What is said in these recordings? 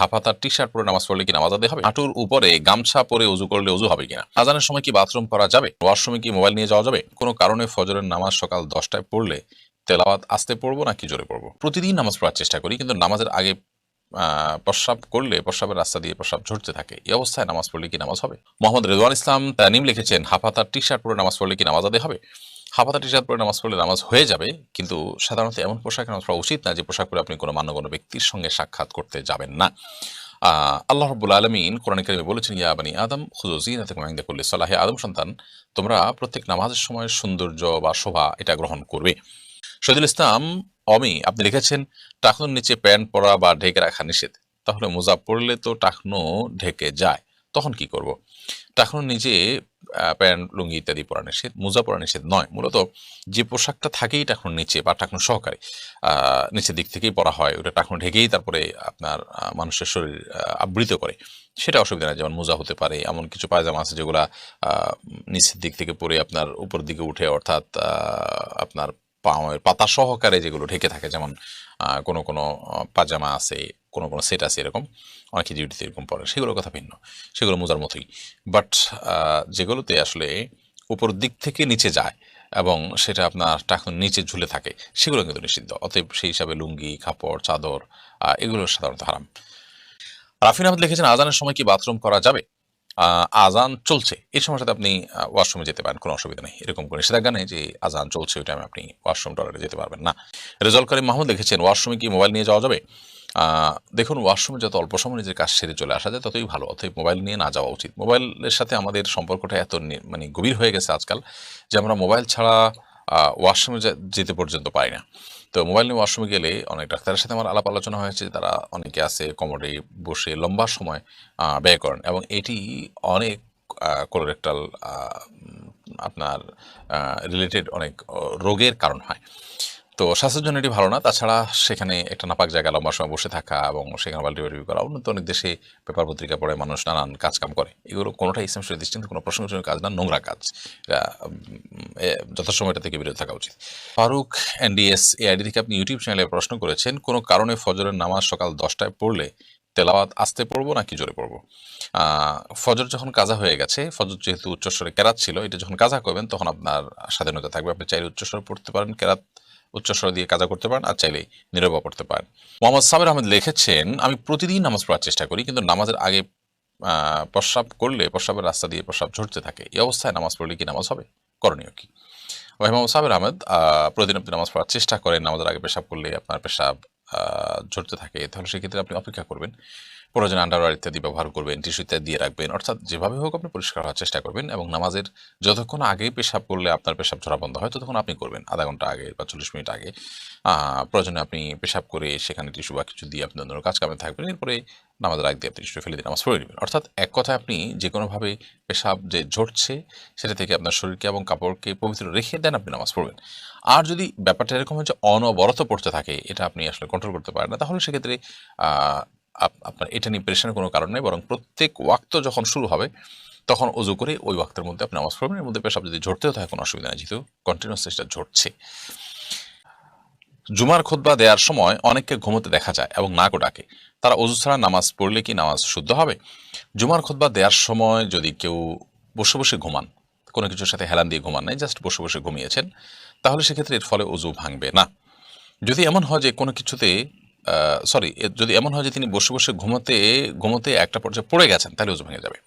হাফহাতা T shirt পরে নামাজ পড়লে কি নামাজ আদায় হবে? হাঁটুর উপরে গামছা পরে উজু করলে উজু হবে কিনা? আজানের সময় কি বাথরুম করা যাবে? ওয়াশরুমে কি মোবাইল নিয়ে যাওয়া যাবে? কোনো কারণে ফজরের নামাজ সকাল 10টায় পড়লে তেলাওয়াত আস্তে পড়বো নাকি জোরে পড়বো? প্রতিদিন নামাজ পড়ার চেষ্টা করি, কিন্তু নামাজের আগে প্রস্রাব করলে প্রস্রাবের রাস্তা দিয়ে প্রস্রাব ঝরতে থাকে। এই অবস্থায় নামাজ পড়লে কি নামাজ হবে? মোহাম্মদ রেদওয়ান ইসলাম তানিম লিখেছেন, হাফহাতা টি শার্ট পরে নামাজ পড়লে কি নামাজ আদায় হবে? হাফহাতা টি শার্ট পরে নামাজ পড়লে নামাজ হয়ে যাবে, কিন্তু সাধারণত এমন পোশাকে নামাজ পড়া উচিত না যে পোশাক পরে আপনি কোনো মান্যগণ্য ব্যক্তির সঙ্গে সাক্ষাৎ করতে যাবেন না। আল্লাহ রাব্বুল আলামিন কোরআনে কারিমে বলেছেন, ইয়া বানি আদম খুযু যিনাতাকুম ইনদা কুল্লি সালাহ, হে আদম সন্তান, তোমরা প্রত্যেক নামাজের সময় সৌন্দর্য বা শোভা এটা গ্রহণ করবে। শহীদুল ইসলাম অমি আপনি লিখেছেন, টাকনুর নিচে প্যান্ট পরা বা ঢেকে রাখা নিষেধ, তাহলে মোজা পরলে তো টাকনু ঢেকে যায়, তখন কি করব? টাকনুর নিচে প্যান্ট লুঙ্গি ইত্যাদি পরা নিষেধ, মোজা পরা নিষেধ নয়। মূলত যে পোশাকটা থাকেই টাকনুর নিচে বা টাকনু সহকারে নিচের দিক থেকেই পরা হয়, ওটা টাকনু ঢেকেই তারপরে আপনার মানুষের শরীর আবৃত করে, সেটা অসুবিধা নেই। যেমন মোজা হতে পারে, এমন কিছু পায়জামা আছে যেগুলা নিচের দিক থেকে পরে আপনার উপর দিকে উঠে, অর্থাৎ আপনার পায়ের পাতা সহকারে যেগুলো ঢেকে থাকে, যেমন কোনো কোনো পাজামা আছে, কোনো কোনো সেট আছে, এরকম অনেকে ডিউটিতে এরকম পরে, সেগুলোর কথা ভিন্ন, সেগুলো মোজার মতোই। বাট যেগুলোতে আসলে উপর দিক থেকে নিচে যায় এবং সেটা আপনার টাকনুর নিচে ঝুলে থাকে, সেগুলো কিন্তু নিষিদ্ধ। অতএব সেই হিসাবে লুঙ্গি, কাপড়, চাদর এগুলো সাধারণত হারাম। রাফিন আহমেদ লিখেছেন, আজানের সময় কি বাথরুম করা যাবে? আজান চলছে এই সময়টাতে আপনি ওয়াশরুমে যেতে পারেন, কোনো অসুবিধা নেই। এরকম কোনো নিষেধাজ্ঞা নেই যে আজান চলছে ওই টাইমে আপনি ওয়াশরুম টয়লেটে যেতে পারবেন না। রেজাউল করিম মাহমুদ লিখেছেন, ওয়াশরুমে কি মোবাইল নিয়ে যাওয়া যাবে? দেখুন, ওয়াশরুমে যত অল্প সময় নিজের কাজ সেরে চলে আসা যায় ততই ভালো। অতএব মোবাইল নিয়ে না যাওয়া উচিত। মোবাইলের সাথে আমাদের সম্পর্কটা এত মানে গভীর হয়ে গেছে আজকাল যে আমরা মোবাইল ছাড়া ওয়াশরুমে যেতে পর্যন্ত পারি না। তো মোবাইল নিয়ে ওয়াশরুমে গেলে অনেক ডাক্তারের সাথে আমার আলাপ আলোচনা হয়েছে, তারা অনেকে আছে কমোডে বসে লম্বা সময় ব্যয় করেন, এবং এটি অনেক কোলোরেক্টাল আপনার রিলেটেড অনেক রোগের কারণ হয়। তো স্বাস্থ্যের জন্য এটি ভালো না। তাছাড়া সেখানে একটা নাপাক জায়গায় লম্বা সময় বসে থাকা এবং সেখানে বাল্টি করা, উন্নত অনেক দেশে পেপার পত্রিকা পড়ে মানুষ নানান কাজকাম করে, এগুলো কোনোটাই ইসলাম শরীয়ত দৃষ্টিতে কোনো প্রশংসনীয় কাজ না, নোংরা কাজ। এটা যথাসময় এটা থেকে বিরত থাকা উচিত। ফারুক এনডিএস এই আইডি থেকে আপনি ইউটিউব চ্যানেলে প্রশ্ন করেছেন, কোনো কারণে ফজরের নামাজ সকাল 10টায় পড়লে তেলাওয়াত আস্তে পড়বো নাকি জোরে পড়বো? ফজর যখন কাজা হয়ে গেছে, ফজর যেহেতু উচ্চস্বরে কেরাত ছিল, এটা যখন কাজা করবেন তখন আপনার স্বাধীনতা থাকবে। আপনি চাইলে উচ্চস্বরে পড়তে পারেন, কেরাত উচ্চস্বর দিয়ে কাজা করতে পারেন, আর চাইলে নীরবে পড়তে পারেন। মোহাম্মদ সাবির আহমেদ লিখেছেন, আমি প্রতিদিন নামাজ পড়ার চেষ্টা করি, কিন্তু নামাজের আগে প্রস্রাব করলে প্রস্রাবের রাস্তা দিয়ে প্রস্রাব ঝরতে থাকে। এই অবস্থায় নামাজ পড়লে কি নামাজ হবে? করণীয় কি? ভাই মোহাম্মদ সাবির আহমেদ, প্রতিদিন আপনি নামাজ পড়ার চেষ্টা করেন, নামাজের আগে পেশাব করলে আপনার পেশাব ঝরতে থাকে, তাহলে সেক্ষেত্রে আপনি অপেক্ষা করবেন, প্রয়োজনে আন্ডারওয়্যার ইত্যাদি ব্যবহার করবেন, টিস্যু ইত্যাদি দিয়ে রাখবেন, অর্থাৎ যেভাবে হোক আপনি পরিষ্কার হওয়ার চেষ্টা করবেন, এবং নামাজের যতক্ষণ আগে পেশাব করলে আপনার পেশাব ঝরা বন্ধ হয় ততক্ষণ আপনি করবেন, আধা ঘন্টা আগে বা 40 মিনিট আগে। প্রয়োজনে আপনি পেশাব করে সেখানে টিস্যু বা কিছু দিয়ে আপনি অন্য কাজ কামে থাকবেন, এরপরে নামাজের আগে দিয়ে আপনি টিস্যু ফেলে দিয়ে নামাজ পড়ে নেবেন। অর্থাৎ এক কথায় আপনি যে কোনোভাবে পেশাব যে ঝরছে সেটা থেকে আপনার শরীরকে এবং কাপড়কে পবিত্র রেখে দেন আপনি নামাজ পড়বেন। আর যদি ব্যাপারটা এরকম হয় যে অনবরত পড়তে থাকে, এটা আপনি আসলে কন্ট্রোল করতে পারেন না, তাহলে সেক্ষেত্রে আপনার এটা নিয়ে প্রেশানের কোনো কারণ নেই, বরং প্রত্যেক ওয়াক্ত যখন শুরু হবে তখন অজু করে ওই ওয়াক্তের মধ্যে আপনি নামাজ পড়বেন। এর মধ্যে পেশাব যদি ঝরতেও থাকে কোনো অসুবিধা নেই, যেহেতু কন্টিনিউয়াস সেটা ঝরছে। জুমার খুতবা দেওয়ার সময় অনেককে ঘুমোতে দেখা যায় এবং নাকও ডাকে, তারা অজু ছাড়া নামাজ পড়লে কি নামাজ শুদ্ধ হবে? জুমার খুতবা দেওয়ার সময় যদি কেউ বসে বসে ঘুমান, কোনো কিছুর সাথে হেলান দিয়ে ঘুমান নাই, জাস্ট বসে বসে ঘুমিয়েছেন, তাহলে সেক্ষেত্রে এর ফলে অজু ভাঙবে না। যদি এমন হয় যে কোনো কিছুতে যদি এমন হয় যে তিনি বসে বসে ঘুমোতে ঘুমোতে একটা পর্যায়ে পড়ে গেছেন, তাহলে অজু ভেঙে যাবে।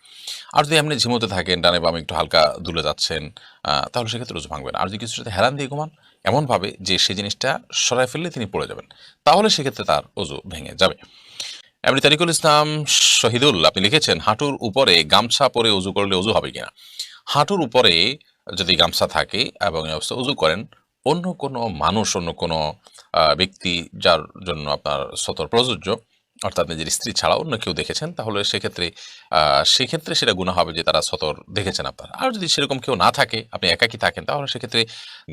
আর যদি আপনি ঝিমোতে থাকেন, ডানে বামে একটু হালকা দুলে যাচ্ছেন, তাহলে সেক্ষেত্রে অজু ভাঙবে না। আর যদি কিছুর সাথে হেলান দিয়ে ঘুমান এমনভাবে যে সেই জিনিসটা সরাই ফেললে তিনি পড়ে যাবেন, তাহলে সেক্ষেত্রে তার অজু ভেঙে যাবে। এমনি তারিকুল ইসলাম শহীদুল আপনি লিখেছেন, হাঁটুর উপরে গামছা পরে উজু করলে উজু হবে কিনা? হাঁটুর উপরে যদি গামছা থাকে এবং এই অবস্থায় উজু করেন, অন্য কোনো মানুষ, অন্য কোনো ব্যক্তি যার জন্য আপনার সতর প্রযোজ্য, অর্থাৎ নিজের স্ত্রী ছাড়া অন্য কেউ দেখেছেন, তাহলে সেক্ষেত্রে সেটা গুনাহ হবে যে তারা সতর দেখেছেন আপনার। আর যদি সেরকম কেউ না থাকে, আপনি একাকী থাকেন, তাহলে সেক্ষেত্রে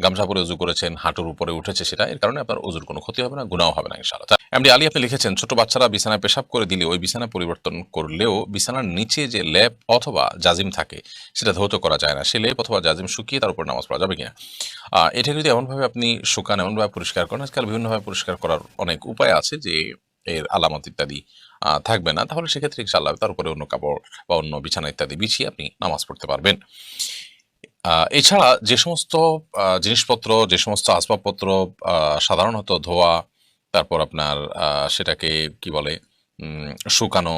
গামছা পরে উজু করেছেন, হাঁটুর উপরে উঠেছে সেটা, এর কারণে আপনার উজুর কোনো ক্ষতি হবে না, গুনাহ হবে না ইনশাআল্লাহ। এমডি আলী আপনি লিখেছেন, ছোট বাচ্চারা বিছানায় পেশাব করে দিলে ওই বিছানা পরিবর্তন করলেও বিছানার নিচে যে লেপ অথবা জাজিম থাকে সেটা ধৌত করা যায় না, সে লেপ অথবা জাজিম শুকিয়ে তার উপর নামাজ পড়া যাবে কিনা? এটা যদি এমনভাবে আপনি শুকান, এমনভাবে পরিষ্কার করেন, আজকাল বিভিন্নভাবে পরিষ্কার করার অনেক উপায় আছে, যে এর আলামত ইত্যাদি থাকবে না, তাহলে সেক্ষেত্রে ইনশাআল্লাহ তার উপরে অন্য কাপড় বা অন্য বিছানা ইত্যাদি বিছিয়ে আপনি নামাজ পড়তে পারবেন। এছাড়া যে সমস্ত জিনিসপত্র, যে সমস্ত আসবাবপত্র সাধারণত ধোয়া, তারপর আপনার সেটাকে কি বলে শুকানো,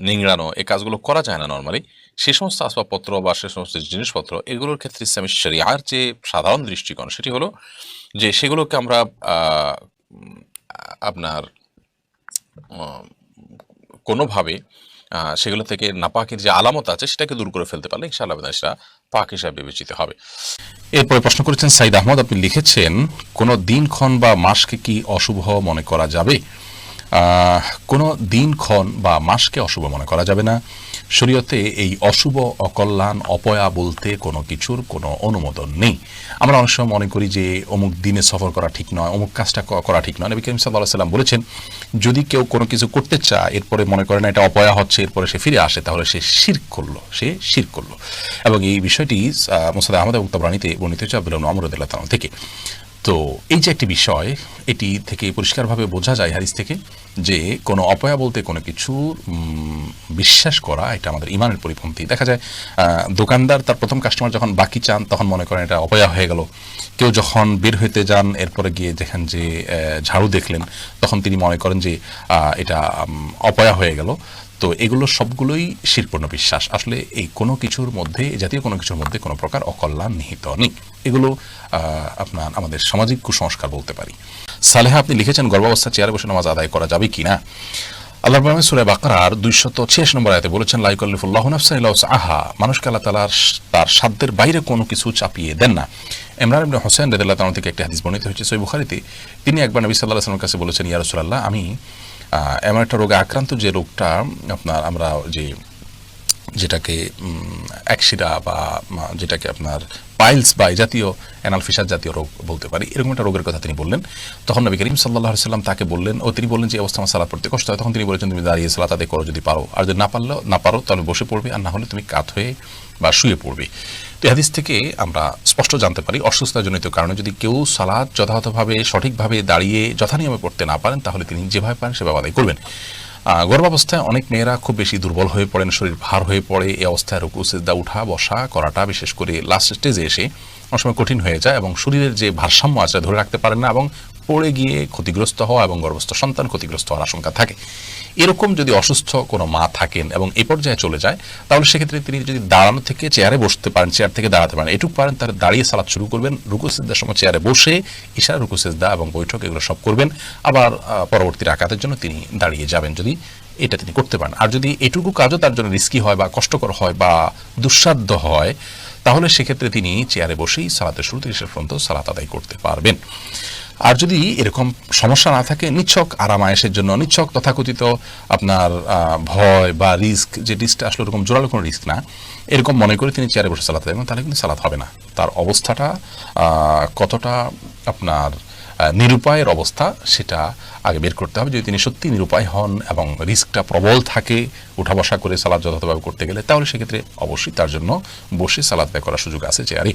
নিংড়ানো, এই কাজগুলো করা যায় না নরমালি। সে সমস্ত আসবাবপত্র বা সে সমস্ত জিনিসপত্র, এগুলোর ক্ষেত্রে ইসলামী শরিয়ার যে সাধারণ দৃষ্টিকোণ সেটি হলো যে সেগুলোকে আমরা আপনার কোনোভাবে সেগুলো থেকে নাপাকের যে আলামত আছে সেটাকে দূর করে ফেলতে পারলে ইনশাআল্লাহ সেটা পাক হিসাবে বিবেচিত হবে। এরপরে প্রশ্ন করেছেন সাইদ আহমদ, আপনি লিখেছেন কোনো দিনক্ষণ বা মাসকে কি অশুভ মনে করা যাবে? কোনো দিনক্ষণ বা মাসকে অশুভ মনে করা যাবে না। শরীয়তে এই অশুভ, অকল্যাণ, অপয়া বলতে কোনো কিছুর কোনো অনুমোদন নেই। আমরা অনেক সময় মনে করি যে অমুক দিনে সফর করা ঠিক নয়, অমুক কাজটা করা ঠিক নয়। নবী করিম সাল্লাল্লাহু আলাইহি ওয়াসাল্লাম বলেছেন, যদি কেউ কোনো কিছু করতে চায় এরপরে মনে করে না এটা অপয়া হচ্ছে, এরপরে সে ফিরে আসে, তাহলে সে শিরক করলো। এবং এই বিষয়টি মুসনাদ আহমদ এবং তাবরানীতে বর্ণিত হয়েছে আব্দুল্লাহ ইবনে আমর রাদিয়াল্লাহু তাআলা থেকে। তো এই যে একটি বিষয়, এটি থেকে পরিষ্কারভাবে বোঝা যায় হাদিস থেকে যে কোনো অপয়া বলতে কোনো কিছু বিশ্বাস করা এটা আমাদের ইমানের পরিপন্থী। দেখা যায় দোকানদার তার প্রথম কাস্টমার যখন বাকি চান তখন মনে করেন এটা অপয়া হয়ে গেল। কেউ যখন বের হইতে যান এরপরে গিয়ে দেখেন যে ঝাড়ু দেখলেন, তখন তিনি মনে করেন যে এটা অপয়া হয়ে গেল। তো এগুলো সবগুলোই শিরপূর্ণ বিশ্বাস। আসলে এই কোনো কিছুর মধ্যে, জাতীয় কোনো কিছুর মধ্যে কোনো প্রকার অকল্যাণ নিহিত নেই। এগুলো আপনার আমাদের সামাজিক কুসংস্কার বলতে পারি। সালেহা, আপনি লিখেছেন গর্ভাবস্থা চেয়ারে বসে নামাজ আদায় করা যাবে কিনা? আল্লাহ পাক সূরা বাকারার 286 নম্বর আয়াতে বলেছেন, লা ইউকাল্লিফুল্লাহু নাফসান ইল্লা উসআহা, মানুষকে আল্লাহ তাআলা তার সাধ্যের বাইরে কোনো কিছু চাপিয়ে দেন না। ইমরান ইবনে হুসাইন রাদিয়াল্লাহু তাআলা থেকে একটি হাদিস বর্ণিত হয়েছে সহিহ বুখারীতে। তিনি একবার নবী সাল্লাল্লাহু আলাইহি ওয়াসাল্লামের কাছে বলেছেন, ইয়া রাসূলুল্লাহ, আমি এমন একটা রোগে আক্রান্ত যে রোগটা আপনার আমরা যেটাকে একশিরা বা যেটাকে আপনার পাইলস বা এই জাতীয় অ্যানাল ফিসার জাতীয় রোগ বলতে পারি, এরকম একটা রোগের কথা তিনি বললেন। তখন নবী করিম সাল্লাল্লাহু আলাইহি ওয়াসাল্লাম তাকে বললেন, তিনি বললেন যে অবস্থা আমার সালাত পড়তে কষ্ট হয়। তখন তিনি বলেছেন, তুমি দাঁড়িয়ে সালাত আদায় করো যদি পারো, আর যদি না পারো তাহলে বসে পড়বে, আর না হলে তুমি কাত হয়ে বা শুয়ে পড়বে। তো এই হাদিস থেকে আমরা স্পষ্ট জানতে পারি অসুস্থতাজনিত কারণে যদি কেউ সালাত যথাযথভাবে সঠিকভাবে দাঁড়িয়ে যথানিয়মে পড়তে না পারেন, তাহলে তিনি যেভাবে পারেন সেভাবে আদায় করবেন। গর্ভাবস্থায় অনেক মেয়েরা খুব বেশি দুর্বল হয়ে পড়েন, শরীর ভার হয়ে পড়ে। এই অবস্থায় রুকু সিজদা, উঠা বসা করাটা বিশেষ করে লাস্ট স্টেজে এসে অনেক সময় কঠিন হয়ে যায় এবং শরীরের যে ভারসাম্য আছে ধরে রাখতে পারেন না এবং পড়ে গিয়ে ক্ষতিগ্রস্ত হওয়া এবং গর্ভস্থ সন্তান ক্ষতিগ্রস্ত হওয়ার আশঙ্কা থাকে। এরকম যদি অসুস্থ কোনো মা থাকেন এবং এই পর্যায়ে চলে যায়, তাহলে সেক্ষেত্রে তিনি যদি দাঁড়ানো থেকে চেয়ারে বসতে পারেন, চেয়ার থেকে দাঁড়াতে পারেন, এটুকু পারেন, তাহলে দাঁড়িয়ে সালাত শুরু করবেন। রুকু সিজদার সময় চেয়ারে বসে ইশারা রুকু সিজদা এবং বৈঠক এগুলো সব করবেন। আবার পরবর্তী রাকাতের জন্য তিনি দাঁড়িয়ে যাবেন, যদি এটা তিনি করতে পারেন। আর যদি এটুকু কাজও তার জন্য রিস্কি হয় বা কষ্টকর হয় বা দুঃসাধ্য হয়, তাহলে সেক্ষেত্রে তিনি চেয়ারে বসেই সালাতের শুরু থেকে শেষ পর্যন্ত সালাত আদায় করতে পারবেন। আর যদি এরকম সমস্যা না থাকে, নিছক আরামায়েশের জন্য, নিছক তথাকথিত আপনার ভয় বা রিস্ক, যে রিস্কটা আসলে ওরকম জোরালো কোনো রিস্ক না, এরকম মনে করে তিনি চেয়ারে বসে সালাত আদায় করেন, তাহলে কিন্তু সালাত হবে না। তার অবস্থাটা কতটা আপনার নিরুপায়ের অবস্থা সেটা আগে বের করতে হবে। যদি তিনি সত্যি নিরুপায় হন এবং রিস্কটা প্রবল থাকে উঠা বসা করে সালাত যথাযথভাবে করতে গেলে, তাহলে সেক্ষেত্রে অবশ্যই তার জন্য বসে সালাত আদায় করার সুযোগ আছে চেয়ারে।